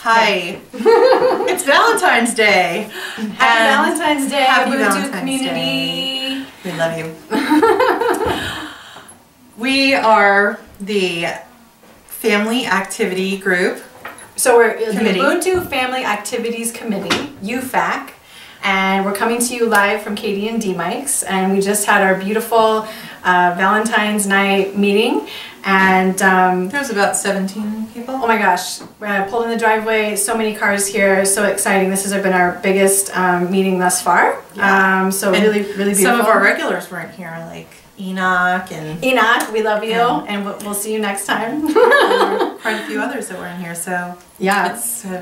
Hi. It's Valentine's Day. Happy Valentine's Day, Happy Ubuntu Valentine's community. Day. We love you. We are the Family Activity Group. So we're the Committee. Ubuntu Family Activities Committee, UFAC, and we're coming to you live from Katie and D Mike's, and we just had our beautiful Valentine's night meeting, and There was about 17 people. oh my gosh, pulled in the driveway, so many cars here, so exciting. This has been our biggest meeting thus far. Yeah. So And really beautiful. Some of our regulars weren't here, like Enoch and Enoch, we love you, Yeah. and we'll see you next time. there were quite a few others that were in here, so Yeah.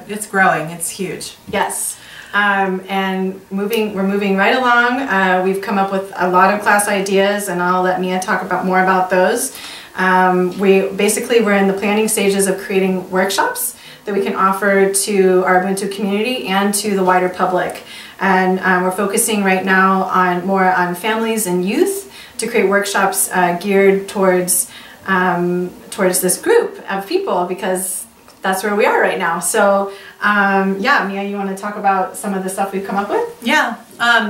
it's growing, it's huge. Yes. And we're moving right along. We've come up with a lot of class ideas, and I'll let Mia talk more about those. We're in the planning stages of creating workshops that we can offer to our Ubuntu community and to the wider public. And we're focusing right now more on families and youth to create workshops geared towards this group of people, because that's where we are right now. So yeah, Mia, you want to talk about some of the stuff we've come up with? Yeah,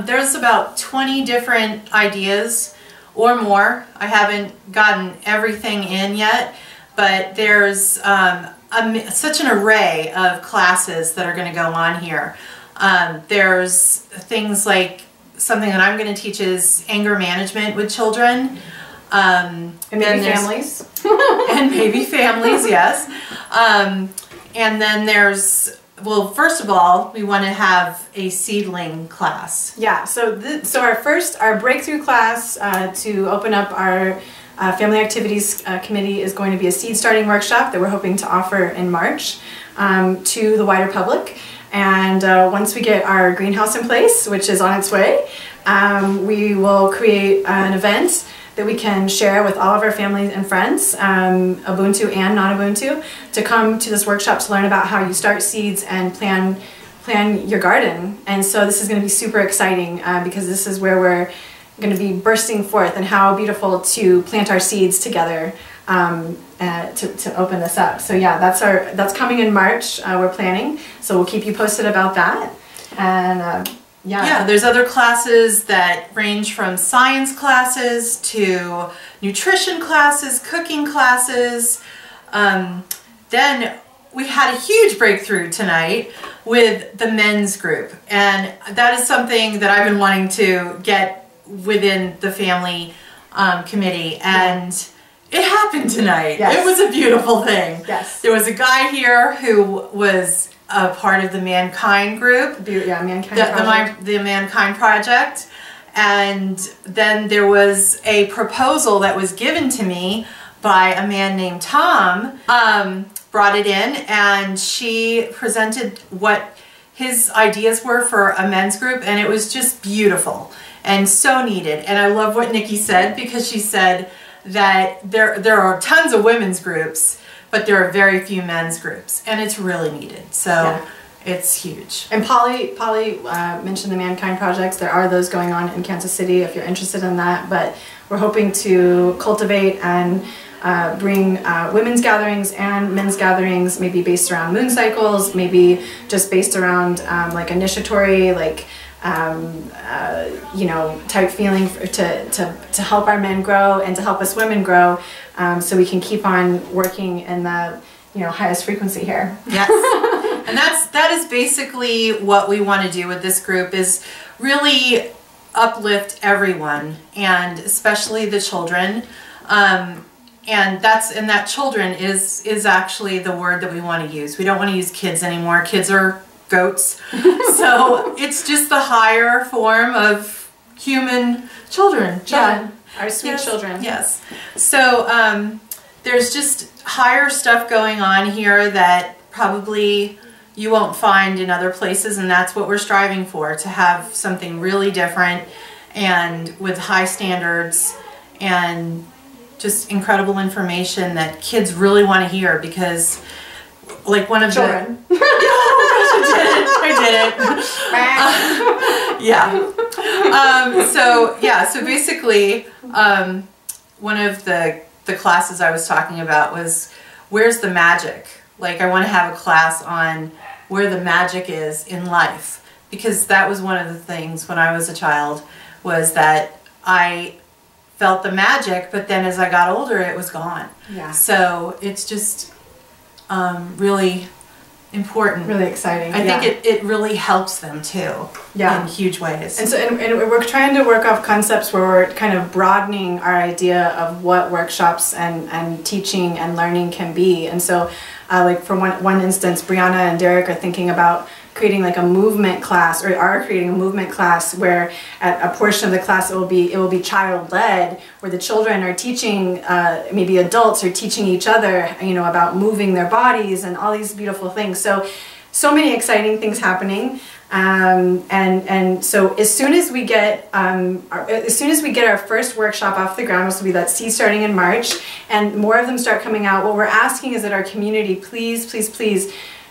there's about 20 different ideas or more. I haven't gotten everything in yet, but there's such an array of classes that are going to go on here. There's things like something that I'm going to teach is anger management with children. And maybe families. And maybe families, yes. And then there's, well, first of all, we want to have a seedling class. Yeah, so our breakthrough class to open up our Family Activities Committee is going to be a seed starting workshop that we're hoping to offer in March to the wider public. And once we get our greenhouse in place, which is on its way, we will create an event that we can share with all of our families and friends, Ubuntu and non-Ubuntu, to come to this workshop to learn about how you start seeds and plan your garden. And so this is going to be super exciting because this is where we're going to be bursting forth, and how beautiful to plant our seeds together to open this up. So yeah, that's coming in March. We're planning, so we'll keep you posted about that. And yeah, there's other classes that range from science classes to nutrition classes, cooking classes. Then we had a huge breakthrough tonight with the men's group, and that is something that I've been wanting to get within the family committee, and it happened tonight. Yes. It was a beautiful thing. Yes. There was a guy here who was a part of the Mankind group. Yeah, Mankind the Mankind Project. And then there was a proposal that was given to me by a man named Tom, brought it in, and she presented what his ideas were for a men's group, and it was just beautiful and so needed. And I love what Nikki said, because she said that there are tons of women's groups, but there are very few men's groups, and it's really needed. So yeah. It's huge. And Polly mentioned the Mankind Projects. There are those going on in Kansas City if you're interested in that, but we're hoping to cultivate and bring women's gatherings and men's gatherings, maybe based around moon cycles, maybe just based around like initiatory, like you know, type feeling to help our men grow and to help us women grow, so we can keep on working in the, you know, highest frequency here. Yes. And that is basically what we want to do with this group, is really uplift everyone, and especially the children. And that children is actually the word that we want to use. We don't want to use kids anymore. Kids are goats. So it's just the higher form of human children. Yeah, our sweet children. Yes. So there's just higher stuff going on here that probably you won't find in other places, and that's what we're striving for, to have something really different and with high standards and just incredible information that kids really want to hear, because like one of children. I did it. Yeah. So basically, one of the classes I was talking about was, where's the magic? Like, I want to have a class on where the magic is in life, because that was one of the things when I was a child, was that I felt the magic, but then as I got older, it was gone. Yeah. So it's just really important. Really exciting. I think it really helps them too. Yeah. In huge ways. And so and we're trying to work off concepts where we're kind of broadening our idea of what workshops and teaching and learning can be. And so like for one instance, Brianna and Derek are thinking about creating like a movement class, or are creating a movement class where at a portion of the class it will be child-led, where the children are teaching maybe adults are teaching each other, you know, about moving their bodies and all these beautiful things. So many exciting things happening, and so as soon as we get our first workshop off the ground, which will be that seed starting in March, and more of them start coming out, what we're asking is that our community please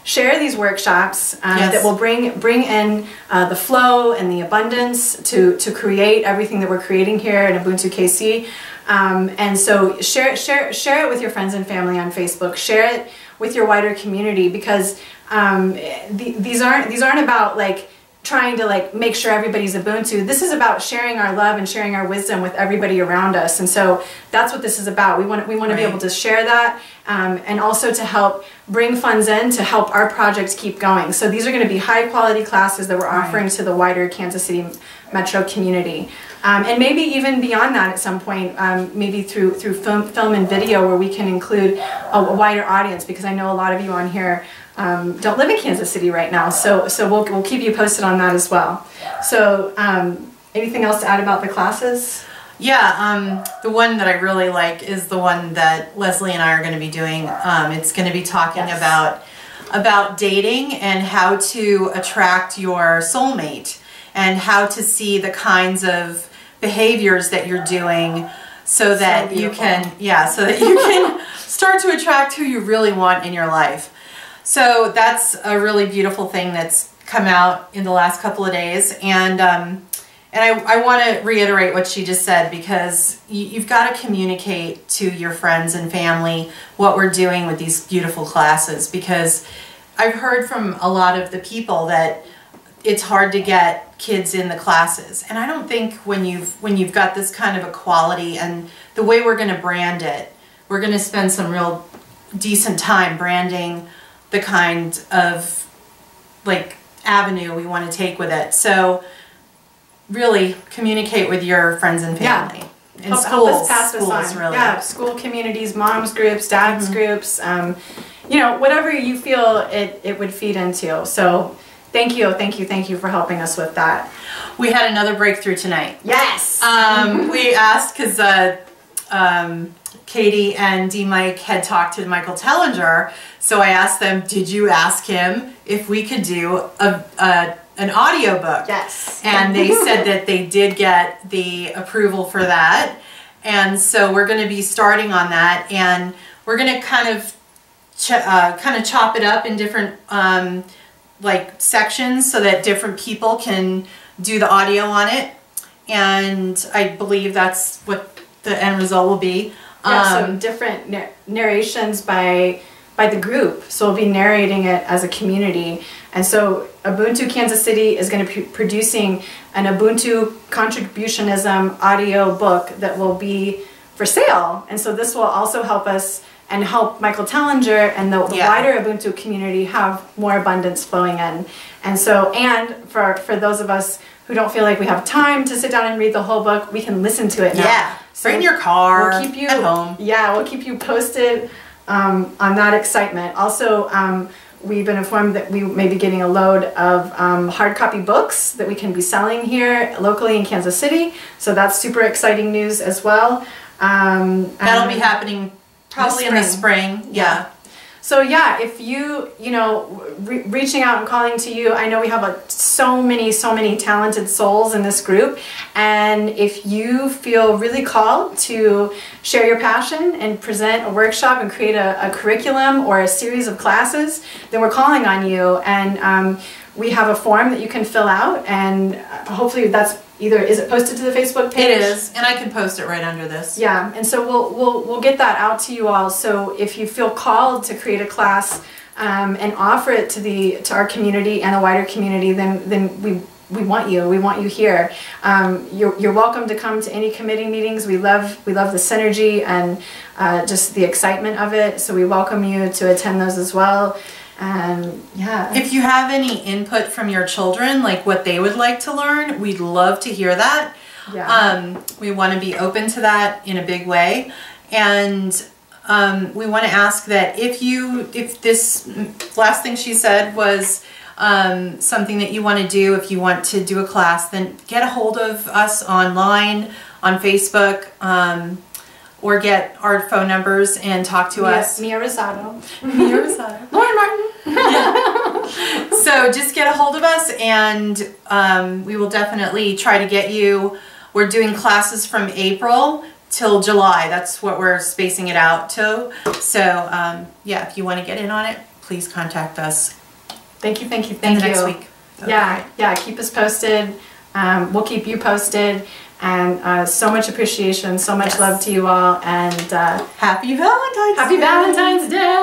share these workshops that will bring in the flow and the abundance to create everything that we're creating here in Ubuntu KC. And so share it with your friends and family on Facebook. Share it with your wider community, because these aren't about like trying to like make sure everybody's Ubuntu. This is about sharing our love and sharing our wisdom with everybody around us. And so that's what this is about. We want to be able to share that, and also to help bring funds in to help our projects keep going. So these are going to be high quality classes that we're offering to the wider Kansas City metro community. And maybe even beyond that at some point, maybe through film and video, where we can include a wider audience, because I know a lot of you on here don't live in Kansas City right now. So we'll keep you posted on that as well. So anything else to add about the classes? Yeah, the one that I really like is the one that Leslie and I are going to be doing. It's going to be talking about dating and how to attract your soulmate, and how to see the kinds of behaviors that you're doing so that you can start to attract who you really want in your life. So that's a really beautiful thing that's come out in the last couple of days. And I want to reiterate what she just said, because you've got to communicate to your friends and family what we're doing with these beautiful classes, because I've heard from a lot of the people that it's hard to get kids in the classes. And I don't think when you've got this kind of a quality, and the way we're going to brand it, we're going to spend some real decent time branding the kind of like avenue we want to take with it. So really communicate with your friends and family. And help us pass this on. Really. Yeah, school communities, moms groups, dads groups, you know, whatever you feel it would feed into. So thank you for helping us with that. We had another breakthrough tonight. Yes. We asked, because Katie and D. Mike had talked to Michael Tellinger, so I asked them, did you ask him if we could do an audiobook? Yes. And they said that they did get the approval for that. And so we're going to be starting on that, and we're going to kind of chop it up in different like sections so that different people can do the audio on it. And I believe that's what the end result will be. Yeah, so different narrations by the group. So we'll be narrating it as a community. And so Ubuntu Kansas City is going to be producing an Ubuntu contributionism audio book that will be for sale. And so this will also help us and help Michael Tellinger and the wider Ubuntu community have more abundance flowing in. And so, and for those of us who don't feel like we have time to sit down and read the whole book, we can listen to it now. Yeah, so right in your car, we'll keep you at home. Yeah, we'll keep you posted on that excitement. Also, we've been informed that we may be getting a load of hard copy books that we can be selling here locally in Kansas City. So that's super exciting news as well. That'll be happening probably in the spring. Yeah. So yeah, if you reaching out and calling to you, I know we have so many talented souls in this group, and if you feel really called to share your passion and present a workshop and create a curriculum or a series of classes, then we're calling on you. And we have a form that you can fill out, and hopefully that's either, is it posted to the Facebook page? It is, and I can post it right under this. Yeah, and so we'll get that out to you all. So if you feel called to create a class and offer it to our community and the wider community, then we want you here. You're welcome to come to any committee meetings. We love the synergy and just the excitement of it. So we welcome you to attend those as well. And yeah. If you have any input from your children, like what they would like to learn, we'd love to hear that. Yeah. We want to be open to that in a big way. And we want to ask that if this last thing she said was something that you want to do, if you want to do a class, then get a hold of us online, on Facebook, or get our phone numbers and talk to us. Mia Rosado. Mia Rosado. Loren Martin. Yeah. So just get a hold of us, and we will definitely try to get you. We're doing classes from April till July. That's what we're spacing it out to. So yeah, if you want to get in on it, please contact us. Thank you. In the next week. Yeah, keep us posted. We'll keep you posted. And so much appreciation, so much love to you all, and Happy Valentine's Day! Happy Valentine's Day!